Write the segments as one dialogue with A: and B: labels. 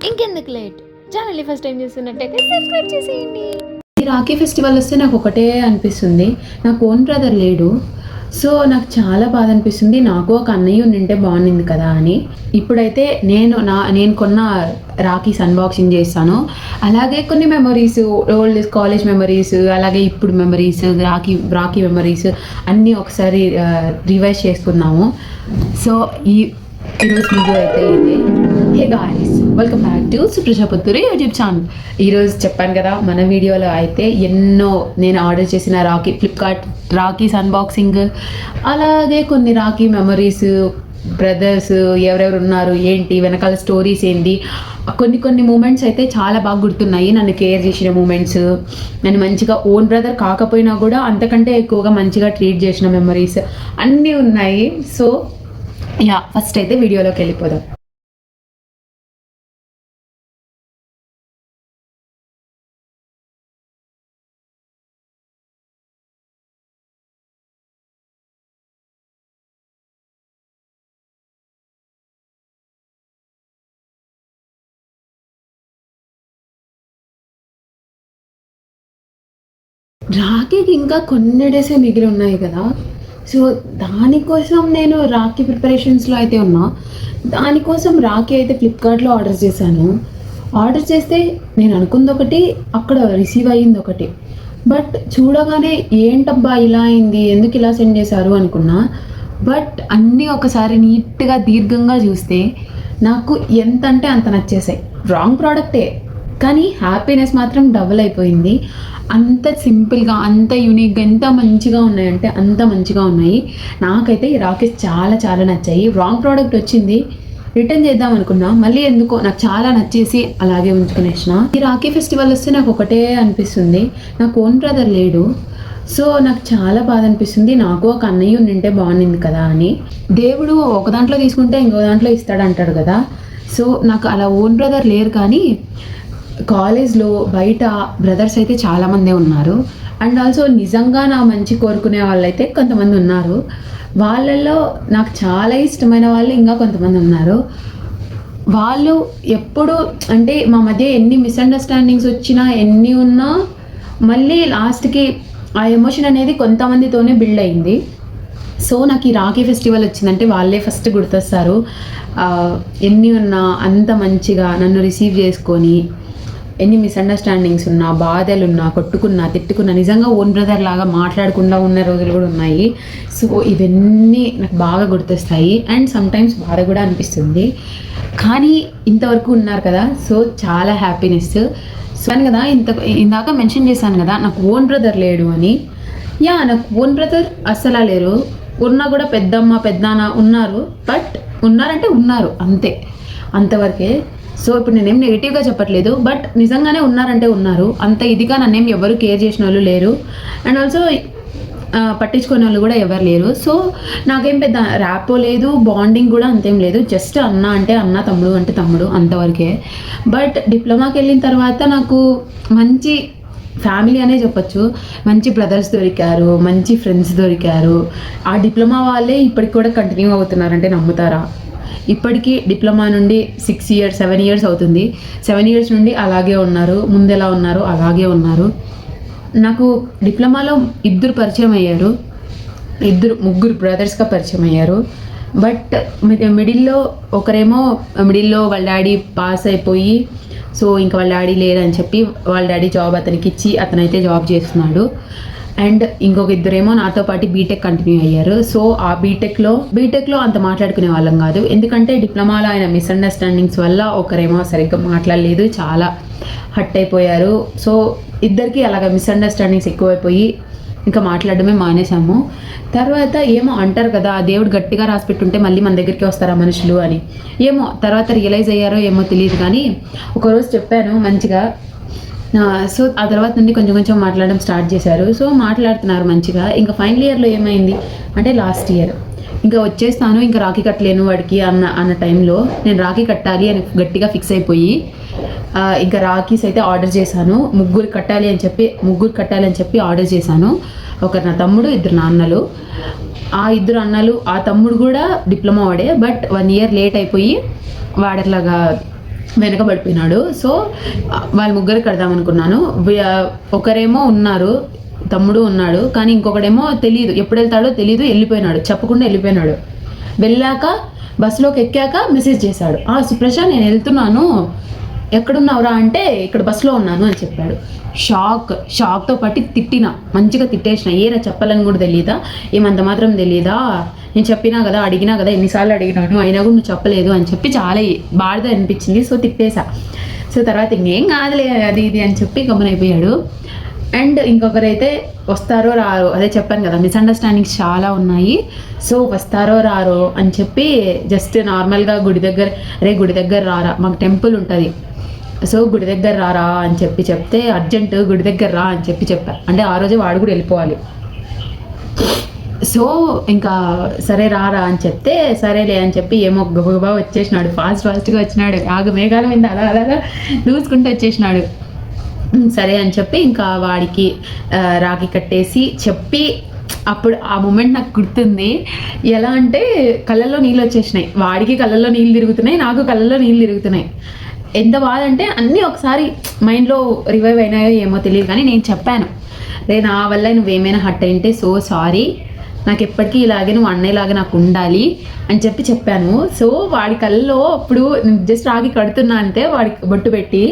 A: ఇంకెందుకు లేట్, ఛానల్ని first time చూస్తున్నట్టయితే సబ్స్క్రైబ్ చేసేయండి.
B: ఈ రాఖీ ఫెస్టివల్ వస్తే నాకు ఒకటే అనిపిస్తుంది, నాకు ఓన్ బ్రదర్ లేడు. సో నాకు చాలా బాధ అనిపిస్తుంది, నాకు ఒక అన్నయ్య ఉంటే బాగుండింది కదా అని. ఇప్పుడైతే నేను కొన్న రాఖీస్ అన్బాక్సింగ్ చేస్తాను. అలాగే కొన్ని మెమరీస్, ఓల్డ్ కాలేజ్ మెమరీస్, అలాగే ఇప్పుడు మెమరీస్, రాఖీ మెమరీస్ అన్నీ ఒకసారి రివైజ్ చేసుకుందాము. సో ఈరోజు వీడియో అయితే ఇదే. Hey guys, welcome back to Suprajaputturi YouTube channel. ఈరోజు చెప్పాను కదా, మన వీడియోలో అయితే ఎన్నో నేను ఆర్డర్ చేసిన ఫ్లిప్కార్ట్ రాఖీస్ అన్బాక్సింగ్, అలాగే కొన్ని రాఖీ మెమరీస్, బ్రదర్స్ ఎవరెవరు ఉన్నారు, ఏంటి వెనకాల స్టోరీస్ ఏంటి, కొన్ని మూమెంట్స్ అయితే చాలా బాగా గుర్తున్నాయి. నన్ను కేర్ చేసిన మూమెంట్స్, నన్ను మంచిగా ఓన్ బ్రదర్ కాకపోయినా కూడా అంతకంటే ఎక్కువగా మంచిగా ట్రీట్ చేసిన మెమరీస్ అన్నీ ఉన్నాయి. సో ఫస్ట్ అయితే వీడియోలోకి వెళ్ళిపోదాం. రాఖీకి ఇంకా కొన్ని డేసే మిగిలి ఉన్నాయి కదా. సో దానికోసం నేను రాఖీ ప్రిపరేషన్స్లో అయితే ఉన్నా. దానికోసం రాఖీ అయితే ఫ్లిప్కార్ట్లో ఆర్డర్ చేశాను. ఆర్డర్ చేస్తే నేను అనుకుంది ఒకటి, అక్కడ రిసీవ్ అయ్యింది ఒకటి. బట్ చూడగానే ఏంటబ్బా ఇలా అయింది, ఎందుకు ఇలా సెండ్ చేశారు అనుకున్నా. బట్ అన్నీ ఒకసారి నీట్గా దీర్ఘంగా చూస్తే నాకు ఎంత అంటే అంత నచ్చేసాయి. రాంగ్ ప్రోడక్టే కానీ హ్యాపీనెస్ మాత్రం డబుల్ అయిపోయింది. అంత సింపుల్గా, అంత యూనిక్గా, ఎంత మంచిగా ఉన్నాయంటే అంత మంచిగా ఉన్నాయి. నాకైతే ఈ రాఖీస్ చాలా చాలా నచ్చాయి. రాంగ్ ప్రోడక్ట్ వచ్చింది, రిటర్న్ చేద్దాం అనుకున్నా, మళ్ళీ ఎందుకో నాకు చాలా నచ్చేసి అలాగే ఉంచుకునేసిన. ఈ రాఖీ ఫెస్టివల్ వస్తే నాకు ఒకటే అనిపిస్తుంది, నాకు ఓన్ బ్రదర్ లేడు. సో నాకు చాలా బాధ అనిపిస్తుంది, నాకు ఒక అన్నయ్య ఉంటే బాగుండింది కదా అని. దేవుడు ఒక దాంట్లో తీసుకుంటే ఇంకో దాంట్లో ఇస్తాడంటాడు కదా. సో నాకు అలా ఓన్ బ్రదర్ లేరు, కానీ కాలేజ్లో బయట బ్రదర్స్ అయితే చాలామందే ఉన్నారు. అండ్ ఆల్సో నిజంగా నా మంచి కోరుకునే వాళ్ళు అయితే కొంతమంది ఉన్నారు. వాళ్ళల్లో నాకు చాలా ఇష్టమైన వాళ్ళు ఇంకా కొంతమంది ఉన్నారు. వాళ్ళు ఎప్పుడు అంటే మా మధ్య ఎన్ని మిస్అండర్స్టాండింగ్స్ వచ్చినా, ఎన్ని ఉన్నా, మళ్ళీ లాస్ట్కి ఆ ఎమోషన్ అనేది కొంతమందితోనే బిల్డ్ అయింది. సో నాకు ఈ రాఖీ ఫెస్టివల్ వచ్చిందంటే వాళ్ళే ఫస్ట్ గుర్తొస్తారు. ఎన్ని ఉన్నా అంత మంచిగా నన్ను రిసీవ్ చేసుకొని, ఎన్ని మిస్అండర్స్టాండింగ్స్ ఉన్నా, బాధలున్నా, కొట్టుకున్నా, తిట్టుకున్నా, నిజంగా ఓన్ బ్రదర్ లాగా మాట్లాడకుండా ఉన్న రోజులు కూడా ఉన్నాయి. సో ఇవన్నీ నాకు బాగా గుర్తొస్తాయి. అండ్ సమ్టైమ్స్ బాధ కూడా అనిపిస్తుంది, కానీ ఇంతవరకు ఉన్నారు కదా. సో చాలా హ్యాపీనెస్. సో అని కదా ఇందాక మెన్షన్ చేశాను కదా, నాకు ఓన్ బ్రదర్ లేడు అని. నాకు ఓన్ బ్రదర్ అస్సలా లేరు. ఉన్నా కూడా పెద్దమ్మ పెద్దనాన్న ఉన్నారు. బట్ ఉన్నారంటే ఉన్నారు, అంతే, అంతవరకే. సో ఇప్పుడు నేనేం నెగిటివ్గా చెప్పట్లేదు, బట్ నిజంగానే ఉన్నారంటే ఉన్నారు. అంత ఇదిగా నన్నేం ఎవరు కేర్ చేసిన వాళ్ళు లేరు. అండ్ ఆల్సో పట్టించుకునే వాళ్ళు కూడా ఎవరు లేరు. సో నాకేం పెద్ద ర్యాపో లేదు, బాండింగ్ కూడా అంతేం లేదు. జస్ట్ అన్న అంటే అన్న, తమ్ముడు అంటే తమ్ముడు, అంతవరకే. బట్ డిప్లొమాకి వెళ్ళిన తర్వాత నాకు మంచి ఫ్యామిలీ అనే చెప్పచ్చు. మంచి బ్రదర్స్ దొరికారు, మంచి ఫ్రెండ్స్ దొరికారు. ఆ డిప్లొమా వాళ్ళే ఇప్పటికి కూడా కంటిన్యూ అవుతున్నారంటే నమ్ముతారా? ఇప్పటికీ డిప్లొమా నుండి 6 years 7 years అవుతుంది. 7 years నుండి అలాగే ఉన్నారు, ముందు ఎలా ఉన్నారో అలాగే ఉన్నారు. నాకు డిప్లొమాలో పరిచయం అయ్యారు, ముగ్గురు బ్రదర్స్గా పరిచయం అయ్యారు. బట్ మిడిల్లో వాళ్ళ డాడీ పాస్ అయిపోయి, సో ఇంకా వాళ్ళ డాడీ లేరని చెప్పి వాళ్ళ డాడీ జాబ్ అతనికి ఇచ్చి అతనైతే జాబ్ చేస్తున్నాడు. అండ్ ఇంకొక ఇద్దరేమో నాతో పాటు బీటెక్ కంటిన్యూ అయ్యారు. సో ఆ బీటెక్లో అంత మాట్లాడుకునే వాళ్ళం కాదు, ఎందుకంటే డిప్లొమాలో ఆయన మిస్అండర్స్టాండింగ్స్ వల్ల ఒకరేమో సరిగ్గా మాట్లాడలేదు, చాలా హట్ అయిపోయారు. సో ఇద్దరికి అలాగ మిస్అండర్స్టాండింగ్స్ ఎక్కువైపోయి ఇంకా మాట్లాడడమే మానేసాము. తర్వాత ఏమో అంటారు కదా, దేవుడు గట్టిగా రాసి పెట్టుంటే మళ్ళీ మన దగ్గరికి వస్తారా మనుషులు అని. ఏమో తర్వాత రియలైజ్ అయ్యారో ఏమో తెలియదు, కానీ ఒకరోజు చెప్పాను మంచిగా. సో ఆ తర్వాత నుండి కొంచెం మాట్లాడడం స్టార్ట్ చేశారు. సో మాట్లాడుతున్నారు మంచిగా. ఇంకా ఫైనల్ ఇయర్లో ఏమైంది అంటే, లాస్ట్ ఇయర్ ఇంకా వచ్చేస్తాను, ఇంకా రాఖీ కట్టలేను వాడికి అన్న టైంలో నేను రాఖీ కట్టాలి అని గట్టిగా ఫిక్స్ అయిపోయి ఇంకా రాఖీస్ అయితే ఆర్డర్ చేశాను. ముగ్గురు కట్టాలి అని చెప్పి ఆర్డర్ చేశాను. ఒకరు నా తమ్ముడు, ఇద్దరు నాన్నలు. ఆ ఇద్దరు అన్నలు, ఆ తమ్ముడు కూడా డిప్లొమా వాడే, బట్ 1 year లేట్ అయిపోయి వాడట్లాగా వెనకబడిపోయినాడు. సో వాళ్ళ ముగ్గురు కడదాం అనుకున్నాను. ఒకరేమో ఉన్నారు, తమ్ముడు ఉన్నాడు, కానీ ఇంకొకడేమో తెలియదు, ఎప్పుడు వెళ్తాడో తెలియదు, వెళ్ళిపోయినాడు, చెప్పకుండా వెళ్ళిపోయినాడు. వెళ్ళాక బస్సులోకి ఎక్కాక మెసేజ్ చేశాడు, సుప్రజ నేను వెళ్తున్నాను, ఎక్కడున్నావురా అంటే ఇక్కడ బస్సులో ఉన్నాను అని చెప్పాడు. షాక్తో పాటు మంచిగా తిట్టేసిన, ఏరా చెప్పాలని కూడా తెలియదా, ఏమంత మాత్రం తెలియదా, నేను చెప్పినా కదా, అడిగినా కదా, ఎన్నిసార్లు అడిగినాను, అయినా కూడా నువ్వు చెప్పలేదు అని చెప్పి చాలా బాధ అనిపించింది. సో తిట్టేశా. సో తర్వాత ఇంకేం కాదులే అది ఇది అని చెప్పి గమనైపోయాడు. అండ్ ఇంకొకరైతే వస్తారో రారో, అదే చెప్పాను కదా, మిస్అండర్స్టాండింగ్స్ చాలా ఉన్నాయి. సో వస్తారో రారో అని చెప్పి జస్ట్ నార్మల్గా గుడి దగ్గర రారా, మాకు టెంపుల్ ఉంటుంది, సో గుడి దగ్గర రారా అని చెప్తే అర్జెంట్ గుడి దగ్గర రా అని చెప్పా. అంటే ఆ రోజే వాడు కూడా వెళ్ళిపోవాలి. సో ఇంకా సరే రారా అని చెప్తే సరేలే అని చెప్పి ఏమో గబగబా వచ్చేసినాడు, ఫాస్ట్గా వచ్చినాడు, మేఘాల మీద అలా దూసుకుంటూ వచ్చేసినాడు. సరే అని చెప్పి ఇంకా వాడికి రాఖీ కట్టేసి చెప్పి, అప్పుడు ఆ మూమెంట్ నాకు గుర్తుంది. ఎలా అంటే కళ్ళల్లో నీళ్ళు వచ్చేసినాయి, వాడికి కళ్ళల్లో నీళ్ళు తిరుగుతున్నాయి, నాకు కళ్ళల్లో నీళ్ళు తిరుగుతున్నాయి. ఎంత బాధ అంటే అన్నీ ఒకసారి మైండ్లో రివైవ్ అయినాయో ఏమో తెలియదు, కానీ నేను చెప్పాను, నా వల్ల నువ్వేమైనా హర్ట్ అయింటే సో సారీ, నాకు ఎప్పటికీ ఇలాగే నువ్వు అన్నయ్యలాగా నాకు ఉండాలి అని చెప్పాను. సో వాడి కళ్ళలో అప్పుడు జస్ట్ రాగి కడుతున్నా అంటే వాడికి బొట్టు పెట్టి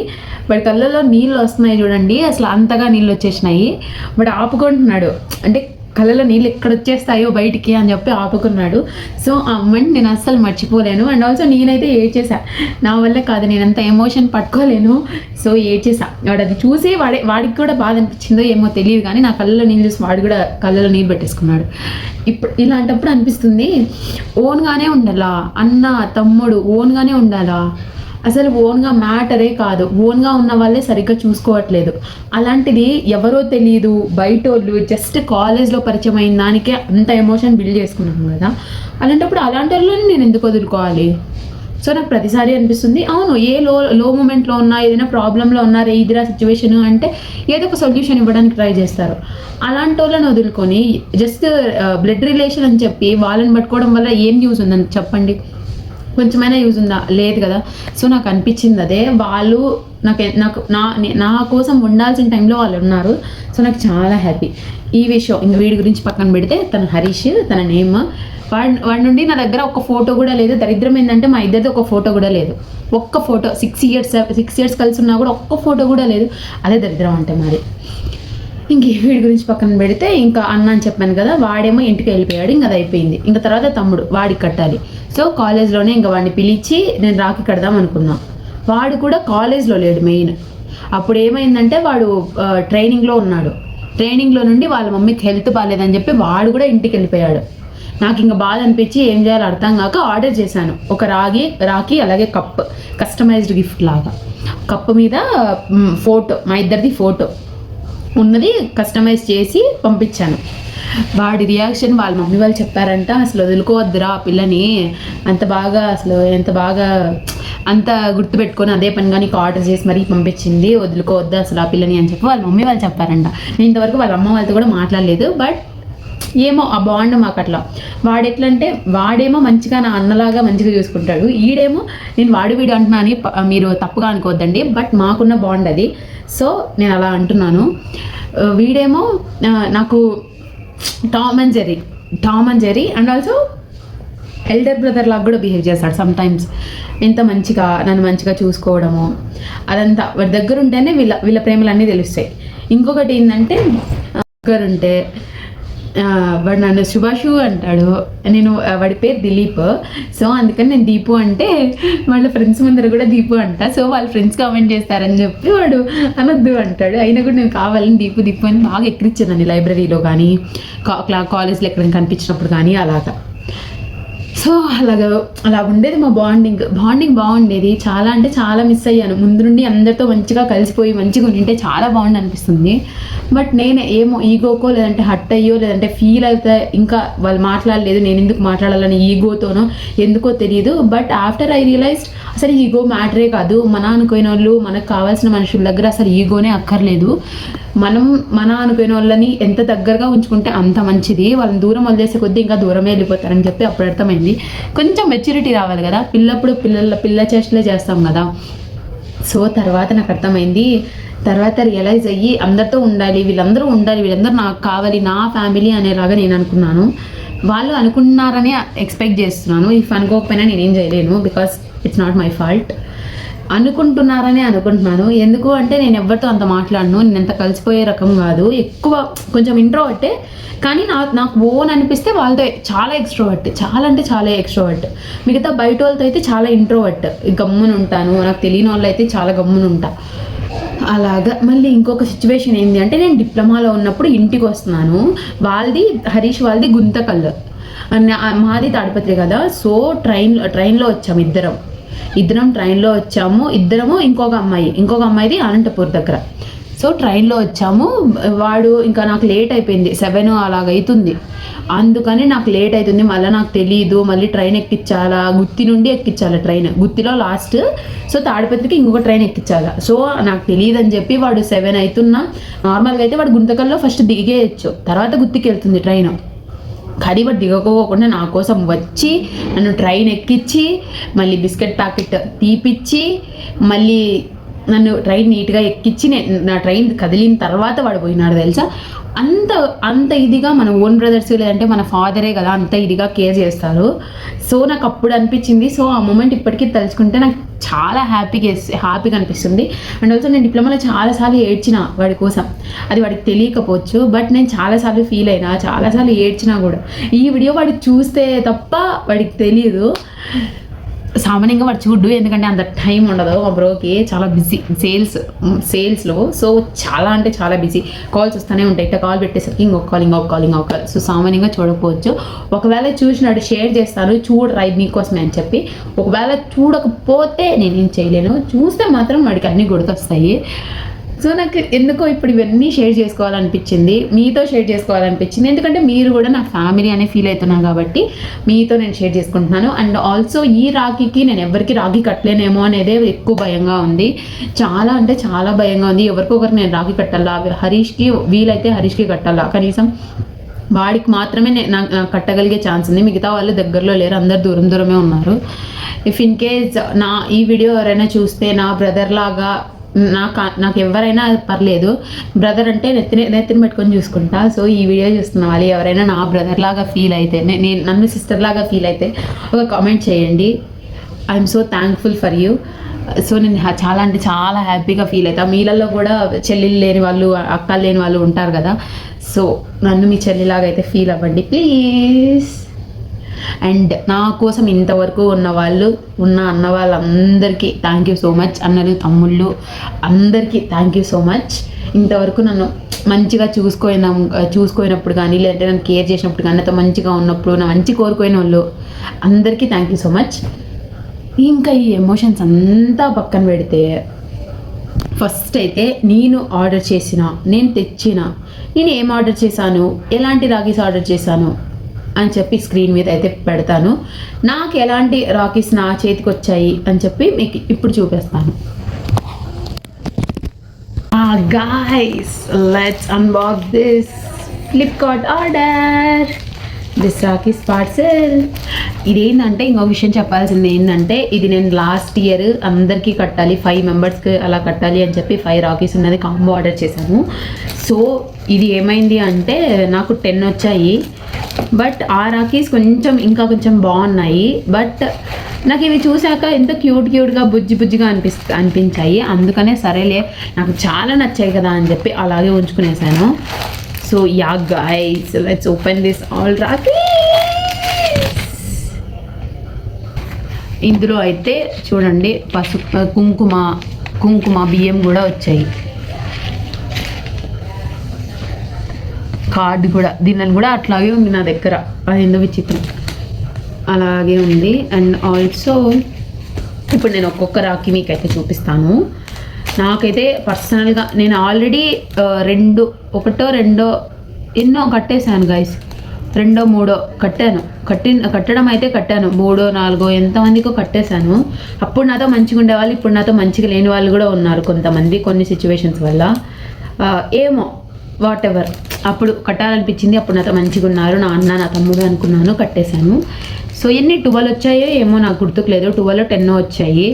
B: వాడి కళ్ళలో నీళ్ళు వస్తున్నాయి చూడండి, అసలు అంతగా నీళ్ళు వచ్చేసినాయి. వాడు ఆపుకుంటున్నాడు, అంటే కళ్ళలో నీళ్ళు ఎక్కడ వచ్చేస్తాయో బయటికి అని చెప్పి ఆపుకున్నాడు. సో ఆ మూమెంట్ నేను అస్సలు మర్చిపోలేను. అండ్ ఆల్సో నేనైతే ఏడ్చేసా, నా వల్ల కాదు, నేను అంత ఎమోషన్ పట్టుకోలేను. సో ఏడ్చేసా. వాడు అది చూసి వాడికి కూడా బాధ అనిపించిందో ఏమో తెలియదు, కానీ నా కళ్ళలో నీళ్ళు చూసి వాడు కూడా కళ్ళలో నీళ్ళు పెట్టేసుకున్నాడు. ఇప్పుడు ఇలాంటప్పుడు అనిపిస్తుంది, ఓన్గానే ఉండాలా, అన్న తమ్ముడు ఓన్గానే ఉండాలా, అసలు ఓన్గా మ్యాటరే కాదు, ఓన్గా ఉన్న వాళ్ళే సరిగ్గా చూసుకోవట్లేదు. అలాంటిది ఎవరో తెలియదు, బయటోళ్ళు జస్ట్ కాలేజ్లో పరిచయం అయిన దానికే అంత ఎమోషన్ బిల్డ్ చేసుకున్నాను కదా. అలాంటప్పుడు అలాంటి వాళ్ళని నేను ఎందుకు వదులుకోవాలి? సో నాకు ప్రతిసారి అనిపిస్తుంది, అవును, ఏ లో మూమెంట్లో ఉన్నా, ఏదైనా ప్రాబ్లంలో ఉన్నా, ఇదిరా సిచ్యువేషన్ అంటే ఏదో ఒక సొల్యూషన్ ఇవ్వడానికి ట్రై చేస్తారు. అలాంటి వాళ్ళని వదులుకొని జస్ట్ బ్లడ్ రిలేషన్ అని చెప్పి వాళ్ళని పట్టుకోవడం వల్ల ఏం యూజ్ ఉందని చెప్పండి? కొంచెమైనా యూజ్ ఉందా? లేదు కదా. సో నాకు అనిపించింది అదే, వాళ్ళు నా కోసం ఉండాల్సిన టైంలో వాళ్ళు ఉన్నారు. సో నాకు చాలా హ్యాపీ. ఈ విషయం ఇంక వీడి గురించి పక్కన పెడితే, తన హరీష్, తన నేమ్, వాడి నుండి నా దగ్గర ఒక్క ఫోటో కూడా లేదు. దరిద్రం ఏంటంటే మా ఇద్దరిది ఒక ఫోటో కూడా లేదు, ఒక్క ఫోటో. 6 years కలిసి ఉన్నా కూడా ఒక్క ఫోటో కూడా లేదు. అదే దరిద్రం అంటే మరి. ఇంక వీడి గురించి పక్కన పెడితే, ఇంకా అన్న అని చెప్పాను కదా, వాడేమో ఇంటికి వెళ్ళిపోయాడు, ఇంకా అది అయిపోయింది. ఇంకా తర్వాత తమ్ముడు, వాడికి కట్టాలి. సో కాలేజ్లోనే ఇంకా వాడిని పిలిచి నేను రాఖీ కడదాం అనుకున్నా. వాడు కూడా కాలేజ్లో లేడు. మెయిన్ అప్పుడు ఏమైందంటే వాడు ట్రైనింగ్లో ఉన్నాడు. ట్రైనింగ్లో నుండి వాళ్ళ మమ్మీకి హెల్త్ బాగాలేదని చెప్పి వాడు కూడా ఇంటికి వెళ్ళిపోయాడు. నాకు ఇంకా బాధ అనిపించి ఏం చేయాలో అర్థం కాక ఆర్డర్ చేశాను ఒక రాఖీ, అలాగే కప్, కస్టమైజ్డ్ గిఫ్ట్ లాగా. కప్పు మీద ఫోటో, మా ఇద్దరిది ఫోటో ఉన్నది కస్టమైజ్ చేసి పంపించాను. వాడి రియాక్షన్, వాళ్ళ మమ్మీ వాళ్ళు చెప్పారంట, అసలు వదులుకోవద్దురా ఆ పిల్లని, అంత బాగా, అసలు ఎంత బాగా అంత గుర్తుపెట్టుకొని అదే పనిగా నీకు ఆర్డర్ చేసి మరీ పంపించింది, వదులుకోవద్దు అసలు ఆ పిల్లని అని చెప్పి వాళ్ళ మమ్మీ వాళ్ళు చెప్పారంట. నేను ఇంతవరకు వాళ్ళ అమ్మ వాళ్ళతో కూడా మాట్లాడలేదు, బట్ ఏమో ఆ బాండ్ మాకు అట్లా. వాడు ఎట్లా అంటే, వాడేమో మంచిగా నా అన్నలాగా మంచిగా చూసుకుంటాడు, ఈడేమో నేను వీడు అంటున్నా అని మీరు తప్పుగా అనుకోవద్దండి, బట్ మాకున్న బాండ్ అది. సో నేను అలా అంటున్నాను. వీడేమో నాకు Tom and Jerry and also elder brother లాగా కూడా బిహేవ్ చేస్తాడు సమ్టైమ్స్. ఎంత మంచిగా నన్ను మంచిగా చూసుకోవడము అదంతా వాడి దగ్గర ఉంటేనే వీళ్ళ ప్రేమలన్నీ తెలుస్తాయి. ఇంకొకటి ఏంటంటే, దగ్గరుంటే వాడు నన్ను సుభాషు అంటాడు, నేను వాడి పేరు దిలీప్. సో అందుకని నేను దీపు అంటే వాళ్ళ ఫ్రెండ్స్ ముందర కూడా దీపు అంట. సో వాళ్ళ ఫ్రెండ్స్ కామెంట్ చేస్తారని చెప్పి వాడు అనొద్దు అంటాడు. అయినా కూడా నేను కావాలని దీపు అని బాగా ఎక్కిరించానండి, లైబ్రరీలో కానీ కాలేజ్లో ఎక్కడైనా కనిపించినప్పుడు కానీ అలాగా. సో అలా ఉండేది మా బాండింగ్ బాగుండేది. చాలా అంటే చాలా మిస్ అయ్యాను. ముందు నుండి అందరితో మంచిగా కలిసిపోయి మంచిగా ఉంటే చాలా బాగుండి అనిపిస్తుంది. బట్ నేను ఏమో ఈగోకో లేదంటే హట్ అయ్యో లేదంటే ఫీల్ అయితే ఇంకా వాళ్ళు మాట్లాడలేదు, నేను ఎందుకు మాట్లాడాలని ఈగోతోనో ఎందుకో తెలియదు. బట్ ఆఫ్టర్ ఐ రియలైజ్డ్ అసలు ఈగో మ్యాటరే కాదు. మన అనుకునే వాళ్ళు, మనకు కావాల్సిన మనుషుల దగ్గర అసలు ఈగోనే అక్కర్లేదు. మనం మన అనుకునే వాళ్ళని ఎంత దగ్గరగా ఉంచుకుంటే అంత మంచిది. వాళ్ళని దూరం వదిలేసే కొద్దీ ఇంకా దూరమే వెళ్ళిపోతారని చెప్పి అప్పుడు అర్థమైంది. కొంచెం మెచ్యూరిటీ రావాలి కదా, పిల్ల చేష్టలే చేస్తాం కదా. సో తర్వాత నాకు అర్థమైంది. తర్వాత రియలైజ్ అయ్యి అందరితో ఉండాలి, వీళ్ళందరూ నాకు కావాలి, నా ఫ్యామిలీ అనేలాగా నేను అనుకున్నాను. వాళ్ళు అనుకున్నారని ఎక్స్పెక్ట్ చేస్తున్నాను. ఇఫ్ అనుకోకపోయినా నేనేం చేయలేను, because it's not my fault. అనుకుంటున్నారని అనుకుంటున్నాను. ఎందుకు అంటే నేను ఎవరితో అంత మాట్లాడను, నేను ఎంత కలిసిపోయే రకం కాదు. ఎక్కువ కొంచెం ఇంట్రోవర్టే, కానీ నాకు ఓన్ అనిపిస్తే వాళ్ళతో చాలా ఎక్స్ట్రోవర్ట్, చాలా అంటే చాలా ఎక్స్ట్రోవర్ట్. మిగతా బయట వాళ్ళతో అయితే చాలా ఇంట్రోవర్ట్, గమ్మున ఉంటాను. నాకు తెలియని వాళ్ళు అయితే చాలా గమ్మున ఉంటా. అలాగా మళ్ళీ ఇంకొక సిచ్యువేషన్ ఏంటి అంటే, నేను డిప్లొమాలో ఉన్నప్పుడు ఇంటికి వస్తున్నాను. హరీష్ వాళ్ళది గుంతకల్లు, మాది తాడిపత్రి కదా. సో ట్రైన్లో వచ్చాము ఇద్దరం ట్రైన్లో వచ్చాము. ఇంకొక అమ్మాయిది అనంతపూర్ దగ్గర. సో ట్రైన్లో వచ్చాము. వాడు ఇంకా నాకు లేట్ అయిపోయింది, 7 అలాగైతుంది. అందుకని నాకు లేట్ అవుతుంది. మళ్ళీ నాకు తెలియదు, మళ్ళీ ట్రైన్ ఎక్కించాలా, గుత్తి నుండి ఎక్కించాలా ట్రైన్, గుత్తిలో లాస్ట్. సో తాడిపత్రికి ఇంకొక ట్రైన్ ఎక్కించాలా. సో నాకు తెలియదు అని చెప్పి వాడు 7 అవుతున్నా. నార్మల్గా అయితే వాడు గుంతకల్లో ఫస్ట్ దిగేయచ్చు, తర్వాత గుత్తికి వెళ్తుంది ట్రైన్. కానీ వాడు దిగకపోకుండా నా కోసం వచ్చి నన్ను ట్రైన్ ఎక్కించి మళ్ళీ బిస్కెట్ ప్యాకెట్ తీపిచ్చి మళ్ళీ నన్ను ట్రైన్ నీట్గా ఎక్కించి నా ట్రైన్ కదిలిన తర్వాత వాడు పోయినాడు తెలుసా. అంత ఇదిగా మన ఓన్ బ్రదర్స్ లేదంటే మన ఫాదరే కదా, అంత ఇదిగా కేర్ చేస్తారు. సో నాకు అప్పుడు అనిపించింది. సో ఆ మూమెంట్ ఇప్పటికీ తలుచుకుంటే నాకు చాలా హ్యాపీగా అనిపిస్తుంది. అండ్ ఆల్సో నేను డిప్లొమాలో చాలాసార్లు ఏడ్చిన వాడి కోసం. అది వాడికి తెలియకపోవచ్చు, బట్ నేను చాలాసార్లు ఫీల్ అయినా, చాలాసార్లు ఏడ్చినా కూడా. ఈ వీడియో వాడికి చూస్తే తప్ప వాడికి తెలియదు. సామాన్యంగా వాడు చూడ్డు, ఎందుకంటే అంత టైం ఉండదు. మా బ్రోకి చాలా బిజీ సేల్స్లో. సో చాలా అంటే చాలా బిజీ, కాల్స్ వస్తూనే ఉంటాయి. ఇట్లా కాల్ పెట్టేసరికి ఇంకొక కాల్. సో సామాన్యంగా చూడకపోవచ్చు. ఒకవేళ చూసినాడు షేర్ చేస్తాను, చూడరా ఇది నీకోసమే అని చెప్పి. ఒకవేళ చూడకపోతే నేనేం చేయలేను, చూస్తే మాత్రం వాడికి అన్నీ గుర్తొస్తాయి. సో నాకు ఎందుకో ఇప్పుడు ఇవన్నీ షేర్ చేసుకోవాలనిపించింది, మీతో షేర్ చేసుకోవాలనిపించింది. ఎందుకంటే మీరు కూడా నా ఫ్యామిలీ అనే ఫీల్ అవుతున్నాను కాబట్టి మీతో నేను షేర్ చేసుకుంటున్నాను. అండ్ ఆల్సో ఈ రాఖీకి నేను ఎవరికి రాఖీ కట్టలేనేమో అనేదే ఎక్కువ భయంగా ఉంది. చాలా అంటే చాలా భయంగా ఉంది. ఎవరికొకరు నేను రాఖీ కట్టాలా, హరీష్కి వీలైతే హరీష్కి కట్టాలా, కనీసం వాడికి మాత్రమే నాకు కట్టగలిగే ఛాన్స్ ఉంది. మిగతా వాళ్ళు దగ్గరలో లేరు, అందరు దూరమే ఉన్నారు. ఇఫ్ ఇన్ కేస్ ఈ వీడియో ఎవరైనా చూస్తే నా బ్రదర్ లాగా, నాకు ఎవరైనా పర్లేదు, బ్రదర్ అంటే నెత్తిని పెట్టుకొని చూసుకుంటా. సో ఈ వీడియో చూస్తున్న వాళ్ళు ఎవరైనా నా బ్రదర్ లాగా ఫీల్ అయితే, నన్ను సిస్టర్ లాగా ఫీల్ అయితే ఒక కామెంట్ చేయండి. I'm so thankful for you. So నేను చాలా అంటే చాలా హ్యాపీగా ఫీల్ అవుతా. మీలలో కూడా చెల్లెలు లేని వాళ్ళు, అక్కలు లేని వాళ్ళు ఉంటారు కదా. సో నన్ను మీ చెల్లిలాగా అయితే ఫీల్ అవ్వండి ప్లీజ్. అండ్ నా కోసం ఇంతవరకు అన్న వాళ్ళందరికీ థ్యాంక్ యూ సో మచ్. అన్నలు, తమ్ముళ్ళు అందరికీ థ్యాంక్ యూ సో మచ్. ఇంతవరకు నన్ను మంచిగా చూసుకోయినప్పుడు కానీ, లేదంటే నన్ను కేర్ చేసినప్పుడు కానీ, నాతో మంచిగా ఉన్నప్పుడు, నా మంచి కోరుకోయిన వాళ్ళు అందరికీ థ్యాంక్ యూ సో మచ్. ఇంకా ఈ ఎమోషన్స్ అంతా పక్కన పెడితే, ఫస్ట్ అయితే నేను ఆర్డర్ చేసిన, నేను ఏం ఆర్డర్ చేశాను, ఎలాంటి రాఖీస్ ఆర్డర్ చేశాను అని చెప్పి స్క్రీన్ మీద అయితే పెడతాను. నాకు ఎలాంటి రాఖీస్ నా చేతికి వచ్చాయి అని చెప్పి మీకు ఇప్పుడు చూపిస్తాను. Guys, let's unbox this Flipkart order, this rakhis parcel. ఇదేంటంటే, ఇంకో విషయం చెప్పాల్సింది ఏంటంటే, ఇది నేను లాస్ట్ ఇయర్ అందరికీ కట్టాలి, 5 మెంబర్స్కి అలా కట్టాలి అని చెప్పి 5 రాఖీస్ ఉన్నది కాంబో ఆర్డర్ చేశాను. సో ఇది ఏమైంది అంటే, నాకు 10 వచ్చాయి. బట్ ఆ రాఖీస్ ఇంకా కొంచెం బాగున్నాయి. బట్ నాకు ఇవి చూశాక ఎంత క్యూట్గా బుజ్జిగా అనిపించాయి. అందుకనే సరేలే, నాకు చాలా నచ్చాయి కదా అని చెప్పి అలాగే ఉంచుకునేసాను. So ya guys, let's open this all rakhis. ఇందులో అయితే చూడండి, పసుపు, కుంకుమ బియ్యం కూడా వచ్చాయి. కార్డు కూడా, దీనిని కూడా అట్లాగే ఉంది నా దగ్గర. అది ఎందుకు విచిత్రం. అలాగే ఉంది. అండ్ ఆల్సో ఇప్పుడు నేను ఒక్కొక్క రాఖీ మీకైతే చూపిస్తాను. నాకైతే పర్సనల్గా నేను ఆల్రెడీ ఒకటో రెండో ఎన్నో కట్టేశాను గైస్, 2-3 కట్టడం అయితే కట్టాను, 3-4 ఎంతమందికో కట్టేశాను. అప్పుడు నాతో మంచిగా ఉండేవాళ్ళు, ఇప్పుడు నాతో మంచిగా లేని వాళ్ళు కూడా ఉన్నారు కొంతమంది, కొన్ని సిచ్యువేషన్స్ వల్ల. ఏమో వాట్ ఎవర్, అప్పుడు కట్టాలనిపించింది, అప్పుడు నాతో మంచిగా ఉన్నారు, నా అన్న నా తమ్ముడు అనుకున్నాను, కట్టేశాను. సో ఎన్ని 12 వచ్చాయో ఏమో నాకు గుర్తుకు లేదు, 12-10 వచ్చాయి.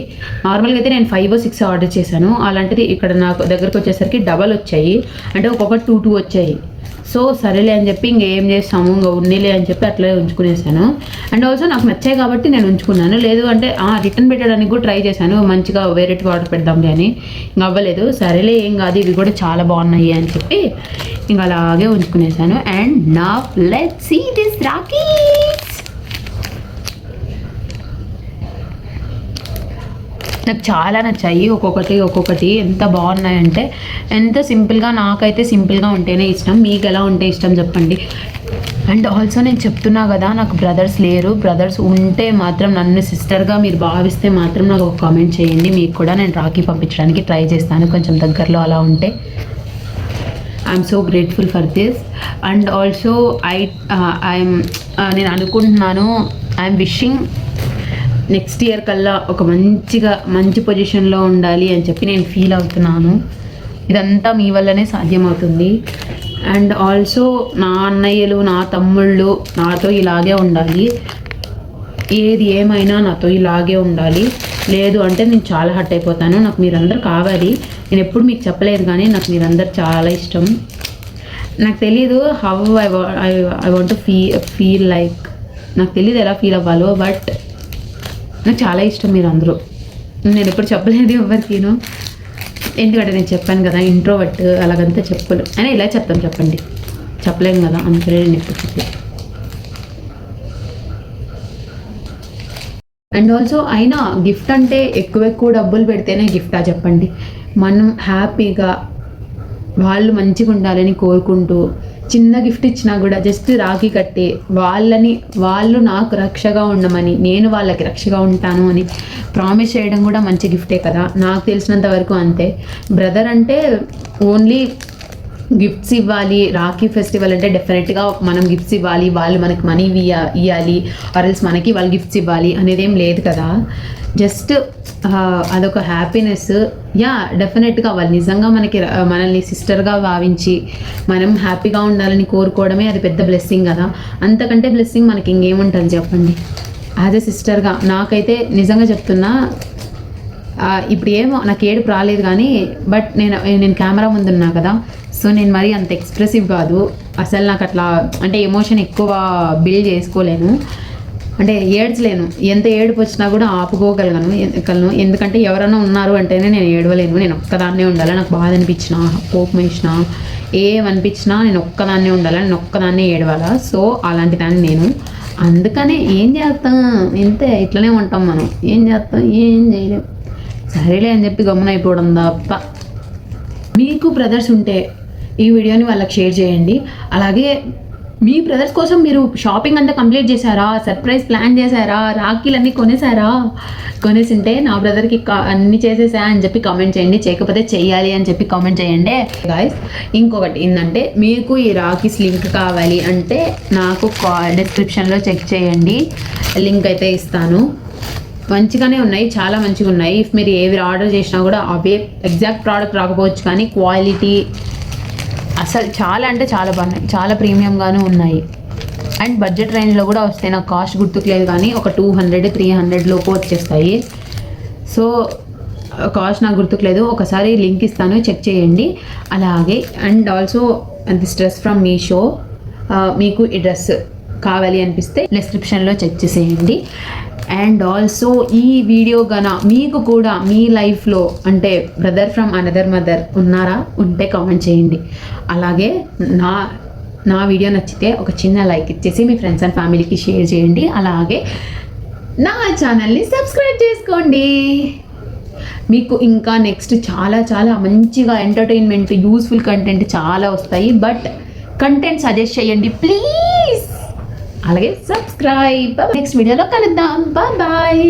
B: నార్మల్గా అయితే నేను 5-6 ఆర్డర్ చేశాను, అలాంటిది ఇక్కడ నాకు దగ్గరకు వచ్చేసరికి డబల్ వచ్చాయి, అంటే ఒక్కొక్కటి 2 వచ్చాయి. సో సరేలే అని చెప్పి ఇంకేం చేస్తాము, ఇంకా ఉన్నిలే అని చెప్పి అట్లే ఉంచుకునేసాను. అండ్ ఆల్సో నాకు నచ్చాయి కాబట్టి నేను ఉంచుకున్నాను, లేదు అంటే రిటర్న్ పెట్టడానికి కూడా ట్రై చేశాను, మంచిగా వేరేటి ఆర్డర్ పెడదాంలే అని, ఇంకా అవ్వలేదు. సరేలే ఏం కాదు, ఇవి కూడా చాలా బాగున్నాయి అని చెప్పి ఇంకా అలాగే ఉంచుకునేసాను. And now let's see this rakhis. నాకు చాలా నచ్చాయి, ఒక్కొక్కటి ఎంత బాగున్నాయంటే, ఎంత సింపుల్గా, నాకైతే సింపుల్గా ఉంటేనే ఇష్టం, మీకు ఎలా ఉంటే ఇష్టం చెప్పండి. అండ్ ఆల్సో నేను చెప్తున్నా కదా, నాకు బ్రదర్స్ లేరు, బ్రదర్స్ ఉంటే మాత్రం నన్ను సిస్టర్గా మీరు భావిస్తే మాత్రం నాకు ఒక కామెంట్ చేయండి, మీకు కూడా నేను రాఖీ పంపించడానికి ట్రై చేస్తాను కొంచెం దగ్గరలో అలా ఉంటే. I'm so grateful for this. And also నేను అనుకుంటున్నాను, ఐఎమ్ విషింగ్ నెక్స్ట్ ఇయర్ కల్లా ఒక మంచి పొజిషన్లో ఉండాలి అని చెప్పి నేను ఫీల్ అవుతున్నాను. ఇదంతా మీ వల్లనే సాధ్యమవుతుంది. అండ్ ఆల్సో నా అన్నయ్యలు, నా తమ్ముళ్ళు నాతో ఇలాగే ఉండాలి, ఏది ఏమైనా నాతో ఇలాగే ఉండాలి, లేదు అంటే నేను చాలా హర్ట్ అయిపోతాను. నాకు మీరందరూ కావాలి, నేను ఎప్పుడు మీకు చెప్పలేదు కానీ నాకు మీరందరూ చాలా ఇష్టం. నాకు తెలీదు how I want to feel like, నాకు తెలీదు ఎలా ఫీల్ అవ్వాలో, బట్ నాకు చాలా ఇష్టం మీరు అందరూ. నేను ఎప్పుడు చెప్పలేదు ఎవరికినో, ఎందుకంటే నేను చెప్పాను కదా ఇంట్రోవర్ట్, అలాగంతా చెప్పలు అయినా ఇలా చెప్తాను చెప్పండి, చెప్పలేము కదా, అందుకనే నేను ఎప్పుడు చెప్పలేదు. అండ్ ఆల్సో అయినా గిఫ్ట్ అంటే ఎక్కువ డబ్బులు పెడితేనే గిఫ్టా చెప్పండి. మనం హ్యాపీగా వాళ్ళు మంచిగా ఉండాలని కోరుకుంటూ చిన్న గిఫ్ట్ ఇచ్చినా కూడా జస్ట్ రాఖీ కట్టి వాళ్ళు నాకు రక్షగా ఉండమని, నేను వాళ్ళకి రక్షగా ఉంటాను అని ప్రామిస్ చేయడం కూడా మంచి గిఫ్టే కదా, నాకు తెలిసినంత వరకు అంతే. బ్రదర్ అంటే ఓన్లీ గిఫ్ట్స్ ఇవ్వాలి, రాఖీ ఫెస్టివల్ అంటే డెఫినెట్గా మనం గిఫ్ట్స్ ఇవ్వాలి, వాళ్ళు మనకి మనీ ఇవ్వాలి, ఆర్ఎల్స్ మనకి వాళ్ళు గిఫ్ట్స్ ఇవ్వాలి అనేదేం లేదు కదా, జస్ట్ అదొక హ్యాపీనెస్. యా డెఫినెట్గా వాళ్ళు నిజంగా మనల్ని సిస్టర్గా భావించి మనం హ్యాపీగా ఉండాలని కోరుకోవడమే అది పెద్ద బ్లెస్సింగ్ కదా, అంతకంటే బ్లెస్సింగ్ మనకి ఇంకేముంటుంది చెప్పండి. యాజ్ ఎ సిస్టర్గా నాకైతే నిజంగా చెప్తున్నా, ఇప్పుడు ఏమో నాకు ఏడుపు రాలేదు కానీ, బట్ నేను కెమెరా ముందున్నా కదా, సో నేను మరీ అంత ఎక్స్ప్రెసివ్ కాదు అసలు, నాకు అట్లా అంటే ఎమోషన్ ఎక్కువ బిల్డ్ చేసుకోలేను, అంటే ఏడ్చలేను, ఎంత ఏడుపు వచ్చినా కూడా ఆపుకోగలను, ఎందుకంటే ఎవరైనా ఉన్నారు అంటేనే నేను ఏడవలేను, నేను ఒక్కదాన్నే ఉండాలి, నాకు బాధ అనిపించినా కోపం వేసినా ఏమనిపించినా నేను ఒక్కదాన్నే ఉండాలి, నేను ఒక్కదాన్నే ఏడవాలా. సో అలాంటి దాన్ని నేను, అందుకనే ఏం చేస్తాం, ఇట్లనే ఉంటాం మనం, ఏం చేస్తాం, ఏం చేయలేం, సరేలే అని చెప్పి గమ్మున అయిపోవడం తప్ప. మీకు బ్రదర్స్ ఉంటే ఈ వీడియోని వాళ్ళకి షేర్ చేయండి. అలాగే మీ బ్రదర్స్ కోసం మీరు షాపింగ్ అంతా కంప్లీట్ చేశారా, సర్ప్రైజ్ ప్లాన్ చేశారా, రాఖీలన్నీ కొనేసి ఉంటే నా బ్రదర్కి అన్నీ చేసేసా అని చెప్పి కామెంట్ చేయండి, చేయకపోతే చెయ్యాలి అని చెప్పి కామెంట్ చేయండి గాయస్. ఇంకొకటి ఏంటంటే, మీకు ఈ రాఖీస్ లింక్ కావాలి అంటే నాకు డిస్క్రిప్షన్లో చెక్ చేయండి, లింక్ అయితే ఇస్తాను. మంచిగానే ఉన్నాయి, చాలా మంచిగా ఉన్నాయి. ఇఫ్ మీరు ఏవి ఆర్డర్ చేసినా కూడా అవే ఎగ్జాక్ట్ ప్రోడక్ట్ రాకపోవచ్చు కానీ క్వాలిటీ అసలు చాలా అంటే చాలా బాగున్నాయి, చాలా ప్రీమియంగానే ఉన్నాయి. అండ్ బడ్జెట్ రేంజ్లో కూడా వస్తాయి, నాకు కాస్ట్ గుర్తుకులేదు కానీ ఒక 200-300 లోపు వచ్చేస్తాయి. సో కాస్ట్ నాకు గుర్తుకులేదు, ఒకసారి లింక్ ఇస్తాను, చెక్ చేయండి. అలాగే and also this dress from Meesho, మీకు ఈ డ్రెస్ కావాలి అనిపిస్తే డిస్క్రిప్షన్లో చెక్ చేసేయండి. అండ్ ఆల్సో ఈ వీడియో మీకు కూడా మీ లైఫ్లో అంటే బ్రదర్ ఫ్రమ్ అనదర్ మదర్ ఉన్నారా, ఉంటే కామెంట్ చేయండి. అలాగే నా వీడియో నచ్చితే ఒక చిన్న లైక్ ఇచ్చేసి మీ ఫ్రెండ్స్ అండ్ ఫ్యామిలీకి షేర్ చేయండి. అలాగే నా ఛానల్ని సబ్స్క్రైబ్ చేసుకోండి. మీకు ఇంకా నెక్స్ట్ చాలా చాలా మంచిగా ఎంటర్టైన్మెంట్ యూస్ఫుల్ కంటెంట్ చాలా వస్తాయి, బట్ కంటెంట్ సజెస్ట్ చేయండి ప్లీజ్. అలాగే సబ్స్క్రైబ్. నెక్స్ట్ వీడియోలో కలుద్దాం. బాయ్.